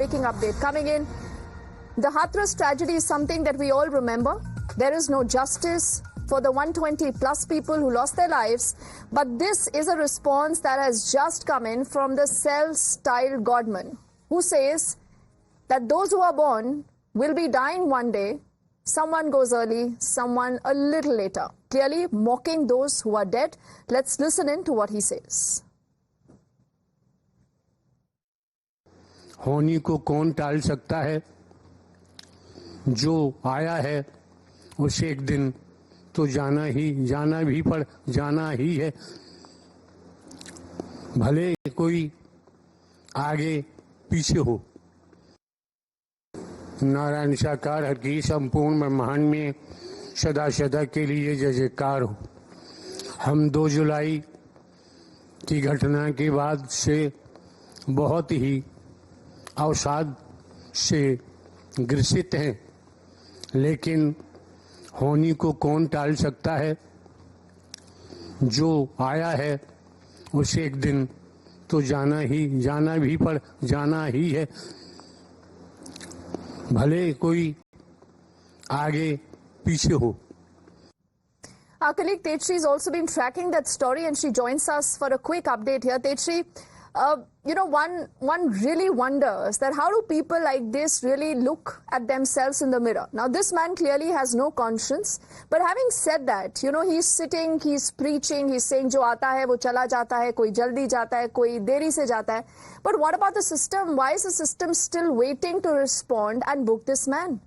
Breaking update coming in. The Hathras tragedy is something that we all remember. There is no justice for the 120 plus people who lost their lives. But this is a response that has just come in from the self-styled Godman, who says that those who are born will be dying one day. Someone goes early, someone a little later. Clearly mocking those who are dead. Let's listen in to what he says. होनी को कौन टाल सकता है? जो आया है उसे एक दिन तो जाना ही है। भले कोई आगे पीछे हो। नारायण साकार हर की संपूर्ण ब्रह्मांड में सदा सदा के लिए जय जयकार हो। हम 2 जुलाई की घटना के बाद से बहुत ही अवसाद से ग्रसित हैं, लेकिन होनी को कौन टाल सकता है? जो आया है उसे एक दिन तो जाना ही है। भले कोई आगे पीछे हो। Our colleague Tetri has also been tracking that story and she joins us for a quick update here. Tetri, one really wonders that how do people like this really look at themselves in the mirror? Now, this man clearly has no conscience. But having said that, he's sitting, he's preaching, he's saying, jo aata hai, wo chala jata hai, koi jaldi jata hai, koi deri se jata hai. But what about the system? Why is the system still waiting to respond and book this man?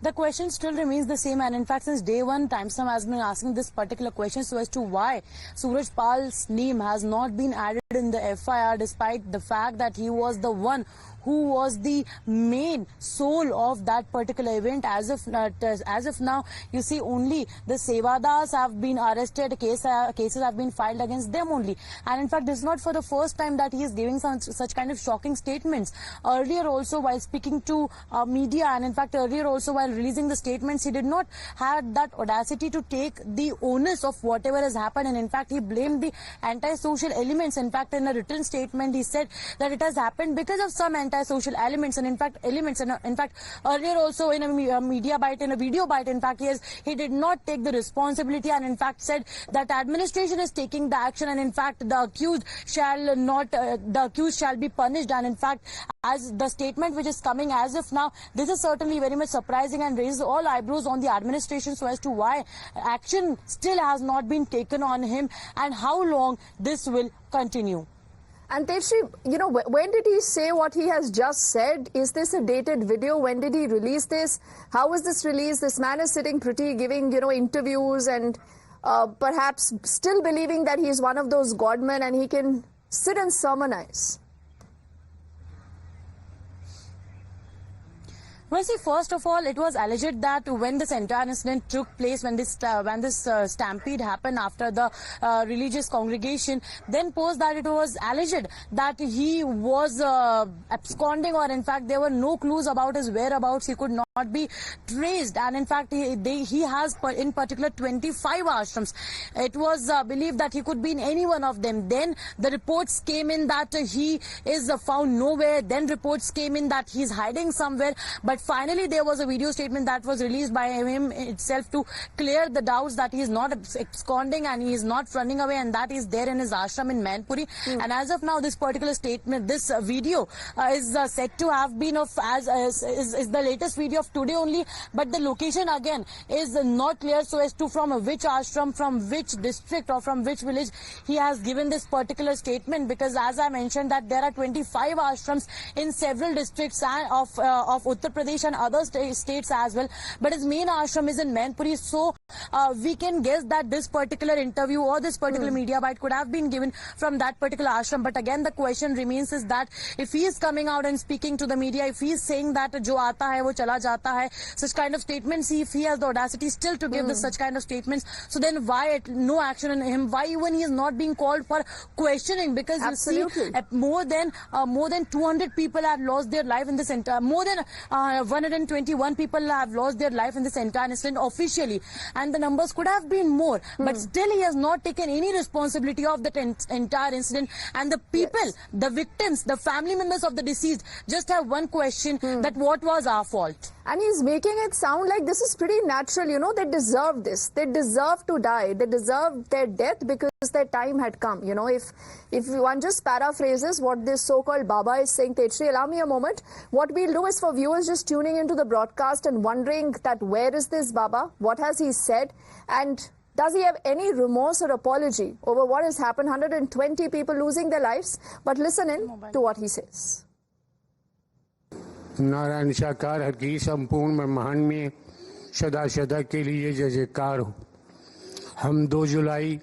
The question still remains the same, and in fact since day one, Timestamp has been asking this particular question as to why Suraj Pal's name has not been added in the FIR despite the fact that he was the one who was the main soul of that particular event. As of now, you see only the Sevadas have been arrested, cases have been filed against them only. And in fact, this is not for the first time that he is giving such kind of shocking statements. Earlier also, while speaking to media, and in fact earlier also while releasing the statements, he did not have that audacity to take the onus of whatever has happened. And in fact, he blamed the anti-social elements. In fact, in a written statement, he said that it has happened because of some anti-social elements, and in fact earlier also in a media bite, in a video bite, in fact he did not take the responsibility, and in fact said that administration is taking the action, and in fact the accused shall be punished. And in fact, as the statement which is coming as of now, this is certainly very much surprising and raises all eyebrows on the administration so as to why action still has not been taken on him and how long this will continue. And Tetri, when did he say what he has just said? Is this a dated video? When did he release this? How was this released? This man is sitting pretty, giving, interviews and perhaps still believing that he is one of those godmen and he can sit and sermonize. Well, see, first of all, it was alleged that when this entire incident took place, when this stampede happened after the religious congregation, then posed that it was alleged that he was absconding, or in fact there were no clues about his whereabouts. He could not be traced, and in fact he has in particular 25 ashrams. It was believed that he could be in any one of them. Then the reports came in that he is found nowhere. Then reports came in that he is hiding somewhere. But finally, there was a video statement that was released by him itself to clear the doubts that he is not absconding and he is not running away, and that is there in his ashram in Mainpuri. And as of now, this particular statement, this video is said to have been of is the latest video of today only, but the location again is not clear so as to from which ashram, from which district or from which village he has given this particular statement, because as I mentioned that there are 25 ashrams in several districts of Uttar Pradesh and other states as well, but his main ashram is in Mainpuri. So we can guess that this particular interview or this particular media bite could have been given from that particular ashram. But again, the question remains is that if he is coming out and speaking to the media, if he is saying that jo aata hai wo chala jata hai, such kind of statements, if he has the audacity still to give such kind of statements, so then why no action on him? Why even he is not being called for questioning? Because Absolutely. you see, more than 200 people have lost their life in this entire, more than 121 people have lost their life in this entire incident officially. and the numbers could have been more, but still he has not taken any responsibility of that entire incident. And the people, the victims, the family members of the deceased just have one question, that what was our fault? And he's making it sound like this is pretty natural, you know, they deserve this. They deserve to die. They deserve their death because their time had come. You know, if one just paraphrases what this so-called Baba is saying, Techri, allow me a moment. What we'll do is for viewers just tuning into the broadcast and wondering that where is this Baba? What has he said? And does he have any remorse or apology over what has happened? 120 people losing their lives. But listen in to what he says. Narayan साकार हर की संपूर्ण ब्रह्मांड में सदा सदा के लिए जय जयकार हो। हम 2 जुलाई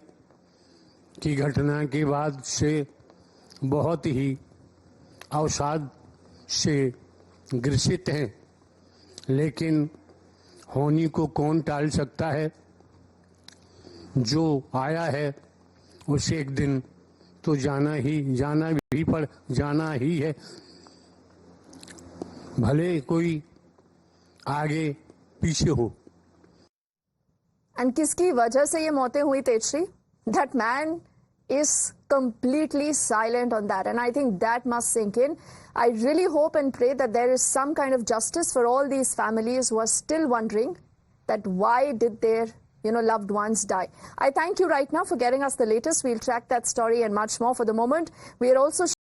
की घटना के बाद से बहुत ही अवसाद से ग्रसित हैं, लेकिन होनी को कौन टाल सकता है। जो आया है उसे एक दिन तो जाना ही है, भले कोई आगे पीछे हो। And किसकी वजह से ये मौतें हुई, Techri? That man is completely silent on that, and I think that must sink in. I really hope and pray that there is some kind of justice for all these families who are still wondering that why did their loved ones die. I thank you right now for getting us the latest. We'll track that story and much more. For the moment, we are also